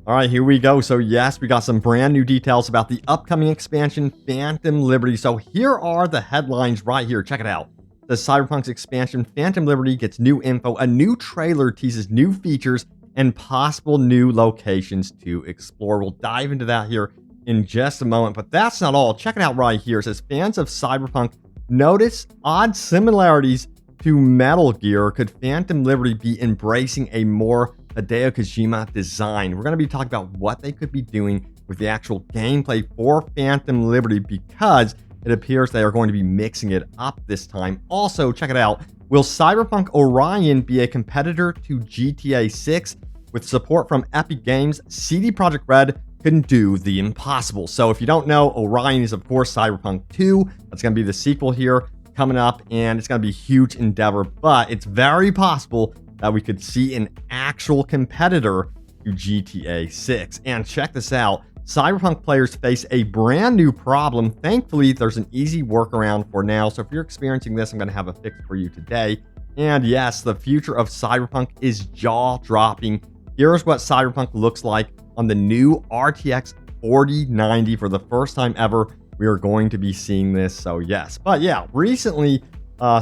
All right, here we go. So yes, we got some brand new details about the upcoming expansion, Phantom Liberty. So here are the headlines right here. Check it out. The Cyberpunk's expansion, Phantom Liberty, gets new info. A new trailer teases new features and possible new locations to explore. We'll dive into that here in just a moment. But that's not all. Check it out right here. It says fans of Cyberpunk notice odd similarities to Metal Gear. Could Phantom Liberty be embracing a more Hideo Kojima design? We're going to be talking about what they could be doing with the actual gameplay for Phantom Liberty, because it appears they are going to be mixing it up this time. Also, check it out. Will Cyberpunk Orion be a competitor to GTA 6? With support from Epic Games, CD Projekt Red couldn't do the impossible. So if you don't know, Orion is of course Cyberpunk 2. That's going to be the sequel here coming up, and it's going to be a huge endeavor, but it's very possible that we could see an actual competitor to GTA 6. And check this out. Cyberpunk players face a brand new problem. Thankfully, there's an easy workaround for now. So if you're experiencing this, I'm going to have a fix for you today. And yes, the future of Cyberpunk is jaw-dropping. Here's what Cyberpunk looks like on the new RTX 4090 for the first time ever. We are going to be seeing this. So yes, but yeah, recently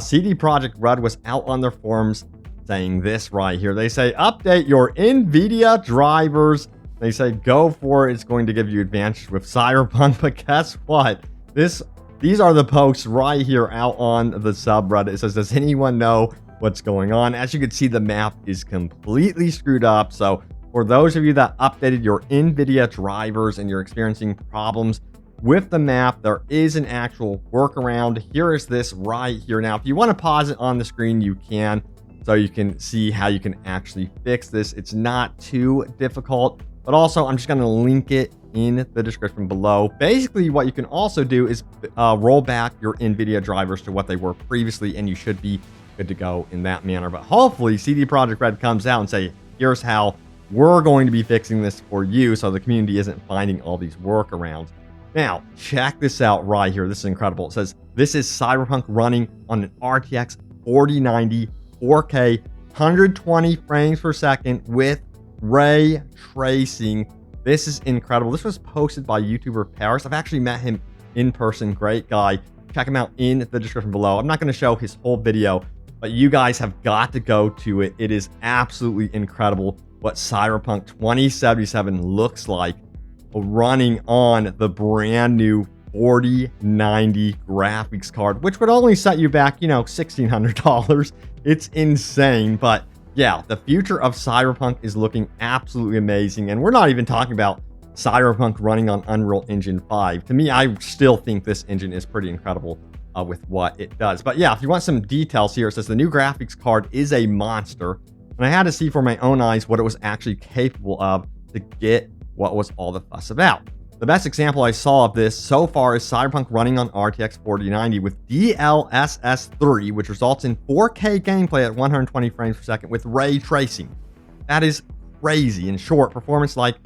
CD Projekt Red was out on their forums saying this right here. They say, update your Nvidia drivers. They say, go for it. It's going to give you advantage with Cyberpunk. But guess what? These are the posts right here out on the subreddit. It says, does anyone know what's going on? As you can see, the map is completely screwed up. So for those of you that updated your Nvidia drivers and you're experiencing problems with the map, there is an actual workaround. Here is this right here. Now, if you want to pause it on the screen, you can, so you can see how you can actually fix this. It's not too difficult, but also I'm just going to link it in the description below. Basically, what you can also do is roll back your Nvidia drivers to what they were previously, and you should be good to go in that manner. But hopefully CD Projekt Red comes out and say, here's how we're going to be fixing this for you, so the community isn't finding all these workarounds. Now, check this out right here. This is incredible. It says, this is Cyberpunk running on an RTX 4090 4K, 120 frames per second with ray tracing. This is incredible. This was posted by YouTuber Parris. I've actually met him in person. Great guy. Check him out in the description below. I'm not going to show his whole video, but you guys have got to go to it. It is absolutely incredible what Cyberpunk 2077 looks like running on the brand new 4090 graphics card, which would only set you back, $1,600. It's insane. But yeah, the future of Cyberpunk is looking absolutely amazing. And we're not even talking about Cyberpunk running on Unreal Engine 5. To me, I still think this engine is pretty incredible with what it does. But yeah, if you want some details here, it says the new graphics card is a monster. And I had to see for my own eyes what it was actually capable of to get what was all the fuss about. The best example I saw of this so far is Cyberpunk running on RTX 4090 with DLSS 3, which results in 4K gameplay at 120 frames per second with ray tracing. That is crazy. In short, performance like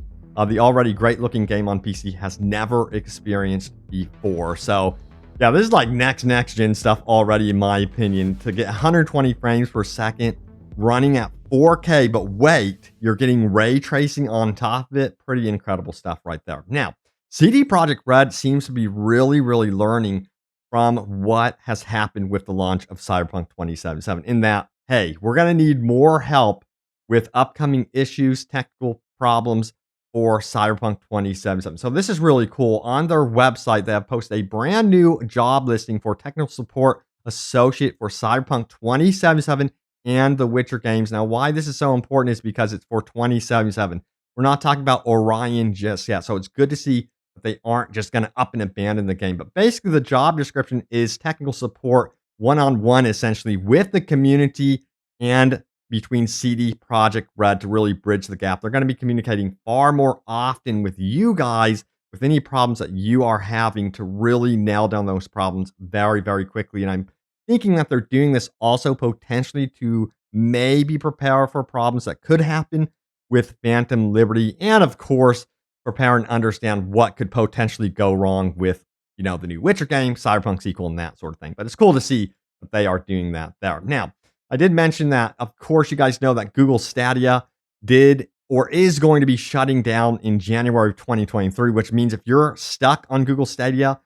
the already great looking game on PC has never experienced before. So yeah, this is like next gen stuff already, in my opinion. To get 120 frames per second running at 4K, but wait, you're getting ray tracing on top of it. Pretty incredible stuff right there. Now, CD Projekt Red seems to be really learning from what has happened with the launch of Cyberpunk 2077, in that, hey, we're going to need more help with upcoming issues, technical problems for Cyberpunk 2077. So this is really cool. On their website, they have posted a brand new job listing for technical support associate for Cyberpunk 2077 and the Witcher games. Now, why this is so important is because it's for 2077. We're not talking about Orion just yet. So it's good to see that they aren't just going to up and abandon the game. But basically, the job description is technical support one-on-one, essentially, with the community and between CD Projekt Red to really bridge the gap. They're going to be communicating far more often with you guys with any problems that you are having to really nail down those problems very quickly. And I'm thinking that they're doing this also potentially to maybe prepare for problems that could happen with Phantom Liberty, and of course, prepare and understand what could potentially go wrong with, the new Witcher game, Cyberpunk sequel, and that sort of thing. But it's cool to see that they are doing that there. Now, I did mention that, of course, you guys know that Google Stadia did or is going to be shutting down in January of 2023, which means if you're stuck on Google Stadia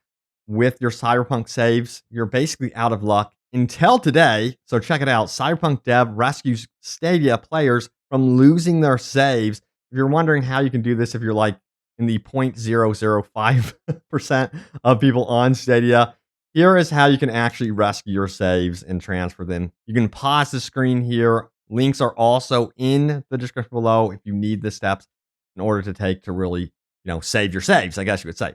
with your Cyberpunk saves, you're basically out of luck until today. So check it out. Cyberpunk dev rescues Stadia players from losing their saves. If you're wondering how you can do this, if you're like in the 0.005% of people on Stadia, here is how you can actually rescue your saves and transfer them. You can pause the screen here. Links are also in the description below if you need the steps in order to take to really, save your saves, I guess you would say.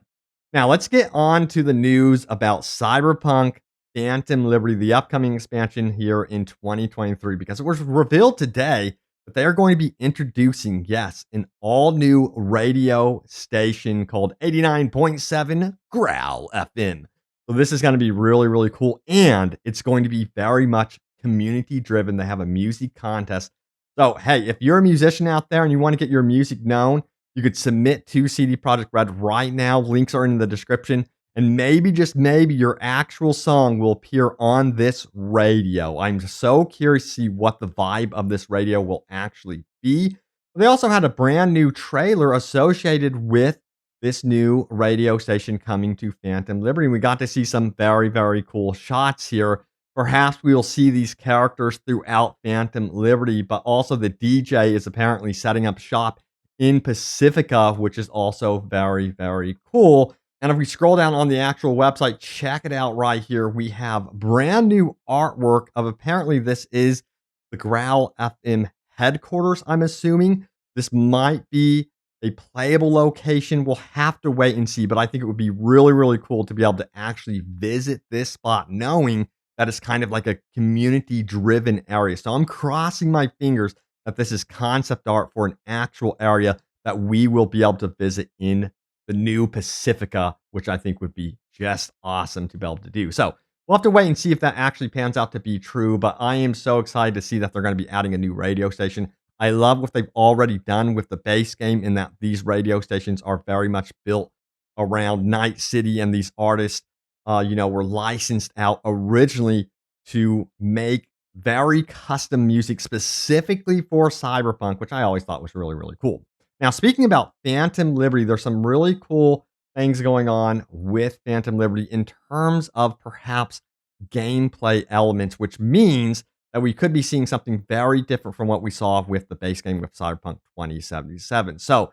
Now, let's get on to the news about Cyberpunk Phantom Liberty, the upcoming expansion here in 2023, because it was revealed today that they are going to be introducing, yes, an all-new radio station called 89.7 Growl FM. So this is going to be really, really cool, and it's going to be very much community-driven. They have a music contest. So, hey, if you're a musician out there and you want to get your music known, you could submit to CD Projekt Red right now. Links are in the description. And maybe, just maybe, your actual song will appear on this radio. I'm so curious to see what the vibe of this radio will actually be. They also had a brand new trailer associated with this new radio station coming to Phantom Liberty. We got to see some very, very cool shots here. Perhaps we will see these characters throughout Phantom Liberty, but also the DJ is apparently setting up shop in Pacifica, which is also very, very cool. And if we scroll down on the actual website, check it out right here. We have brand new artwork of, apparently this is the Growl FM headquarters, I'm assuming. This might be a playable location. We'll have to wait and see, but I think it would be really, really cool to be able to actually visit this spot, knowing that it's kind of like a community-driven area. So I'm crossing my fingers that this is concept art for an actual area that we will be able to visit in the new Pacifica, which I think would be just awesome to be able to do. So we'll have to wait and see if that actually pans out to be true, but I am so excited to see that they're going to be adding a new radio station. I love what they've already done with the base game, in that these radio stations are very much built around Night City, and these artists, were licensed out originally to make very custom music specifically for Cyberpunk, which I always thought was really, really cool. Now, speaking about Phantom Liberty, there's some really cool things going on with Phantom Liberty in terms of perhaps gameplay elements, which means that we could be seeing something very different from what we saw with the base game with Cyberpunk 2077. So,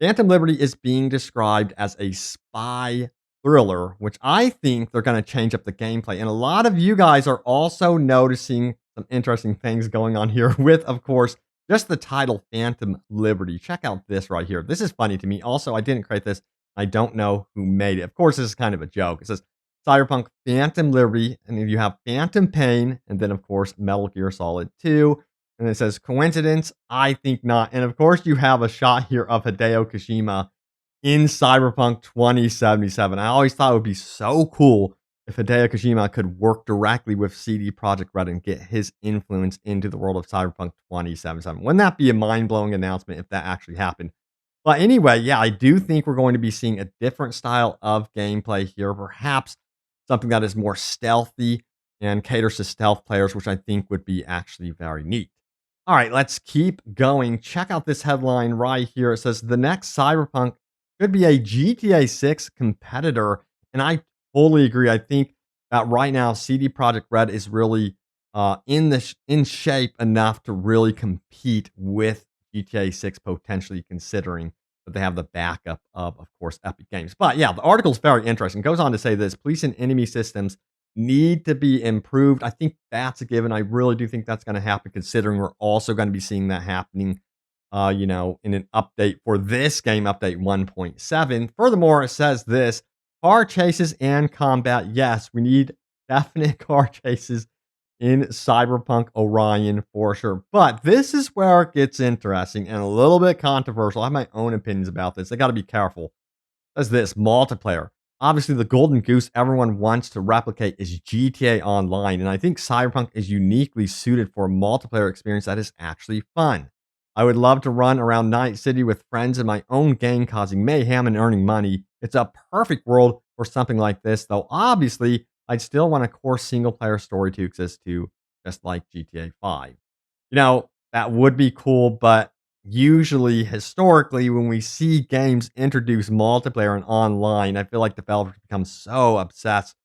Phantom Liberty is being described as a spy thriller, which I think they're going to change up the gameplay. And a lot of you guys are also noticing some interesting things going on here with, of course, just the title Phantom Liberty. Check out this right here. This is funny to me. Also, I didn't create this. I don't know who made it. Of course, this is kind of a joke. It says Cyberpunk Phantom Liberty, and then you have Phantom Pain, and then, of course, Metal Gear Solid 2. And it says coincidence? I think not. And of course, you have a shot here of Hideo Kojima in Cyberpunk 2077. I always thought it would be so cool if Hideo Kojima could work directly with CD Projekt Red and get his influence into the world of Cyberpunk 2077. Wouldn't that be a mind-blowing announcement if that actually happened? But anyway, yeah, I do think we're going to be seeing a different style of gameplay here. Perhaps something that is more stealthy and caters to stealth players, which I think would be actually very neat. All right, let's keep going. Check out this headline right here. It says the next Cyberpunk could be a GTA 6 competitor. And I totally agree. I think that right now CD Projekt Red is really in shape enough to really compete with GTA 6, potentially, considering that they have the backup of course, Epic Games. But yeah, the article is very interesting. It goes on to say this: police and enemy systems need to be improved. I think that's a given. I really do think that's going to happen, considering we're also going to be seeing that happening, in an update for this game, update 1.7. Furthermore, it says this: car chases and combat. Yes, we need definite car chases in Cyberpunk Orion for sure. But this is where it gets interesting and a little bit controversial. I have my own opinions about this. They got to be careful. It says this: multiplayer. Obviously, the golden goose everyone wants to replicate is GTA Online, and I think Cyberpunk is uniquely suited for a multiplayer experience that is actually fun. I would love to run around Night City with friends in my own gang, causing mayhem and earning money. It's a perfect world for something like this, though obviously, I'd still want a core single-player story to exist too, just like GTA 5. That would be cool, but usually, historically, when we see games introduce multiplayer and online, I feel like developers become so obsessed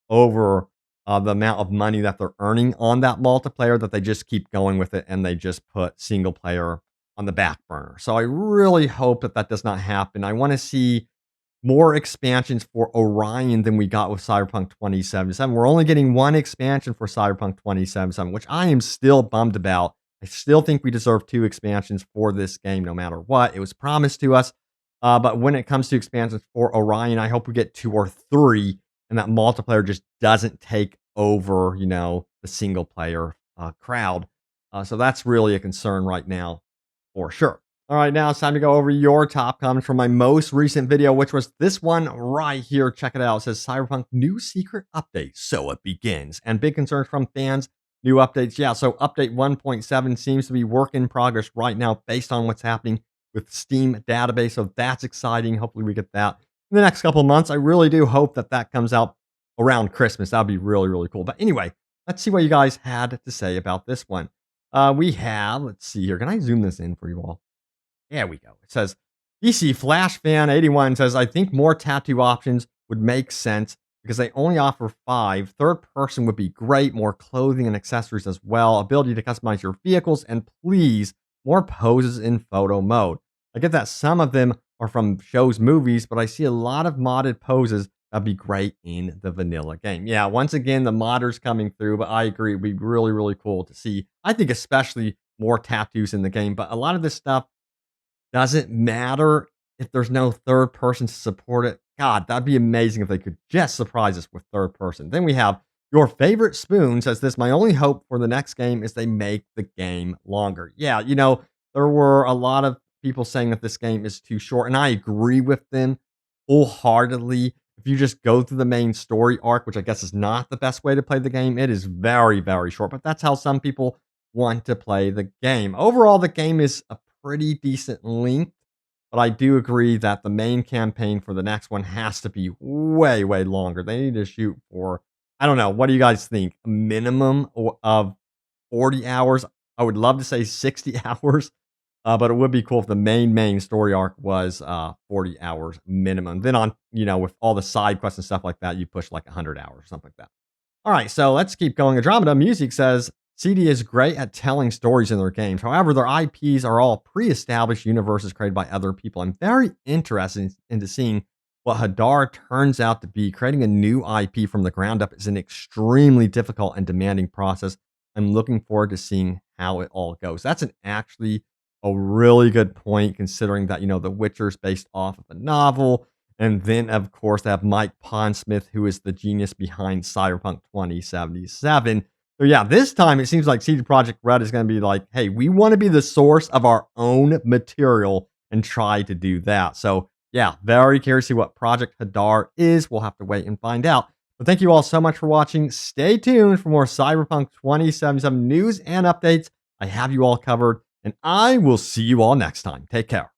over the amount of money that they're earning on that multiplayer that they just keep going with it and they just put single player on the back burner. So I really hope that that does not happen. I want to see more expansions for Orion than we got with Cyberpunk 2077. We're only getting one expansion for Cyberpunk 2077, which I am still bummed about. I still think we deserve two expansions for this game, no matter what. It was promised to us. But when it comes to expansions for Orion, I hope we get two or three, and that multiplayer just doesn't take over, the single player crowd. So that's really a concern right now, for sure. All right, now it's time to go over your top comments from my most recent video, which was this one right here. Check it out. It says Cyberpunk new secret update. So it begins. And big concerns from fans, new updates. Yeah, so update 1.7 seems to be work in progress right now based on what's happening with Steam database. So that's exciting. Hopefully we get that in the next couple of months. I really do hope that that comes out around Christmas. That would be really, really cool. But anyway, let's see what you guys had to say about this one. We have, let's see here. Can I zoom this in for you all? There we go. It says, DC Flash Fan 81 says, I think more tattoo options would make sense because they only offer 5. Third person would be great. More clothing and accessories as well. Ability to customize your vehicles. And please, more poses in photo mode. I get that some of them are from shows, movies, but I see a lot of modded poses that'd be great in the vanilla game. Yeah, once again, the modders coming through, but I agree. It'd be really, really cool to see. I think especially more tattoos in the game, but a lot of this stuff doesn't matter if there's no third person to support it. God, that'd be amazing if they could just surprise us with third person. Then we have your favorite spoon says this. My only hope for the next game is they make the game longer. Yeah, there were a lot of people saying that this game is too short, and I agree with them wholeheartedly. If you just go through the main story arc, which I guess is not the best way to play the game, it is very, very short, but that's how some people want to play the game. Overall, the game is a pretty decent length, but I do agree that the main campaign for the next one has to be way, way longer. They need to shoot for, I don't know, what do you guys think? A minimum of 40 hours? I would love to say 60 hours, but it would be cool if the main story arc was 40 hours minimum. Then on, with all the side quests and stuff like that, you push like 100 hours or something like that. All right, so let's keep going. Andromeda Music says, CD is great at telling stories in their games. However, their IPs are all pre-established universes created by other people. I'm very interested into seeing what Hadar turns out to be. Creating a new IP from the ground up is an extremely difficult and demanding process. I'm looking forward to seeing how it all goes. That's actually a really good point, considering that, The Witcher's based off of a novel. And then, of course, they have Mike Pondsmith, who is the genius behind Cyberpunk 2077. So yeah, this time it seems like CD Projekt Red is going to be like, hey, we want to be the source of our own material and try to do that. So yeah, very curious to see what Project Hadar is. We'll have to wait and find out. But thank you all so much for watching. Stay tuned for more Cyberpunk 2077 news and updates. I have you all covered, and I will see you all next time. Take care.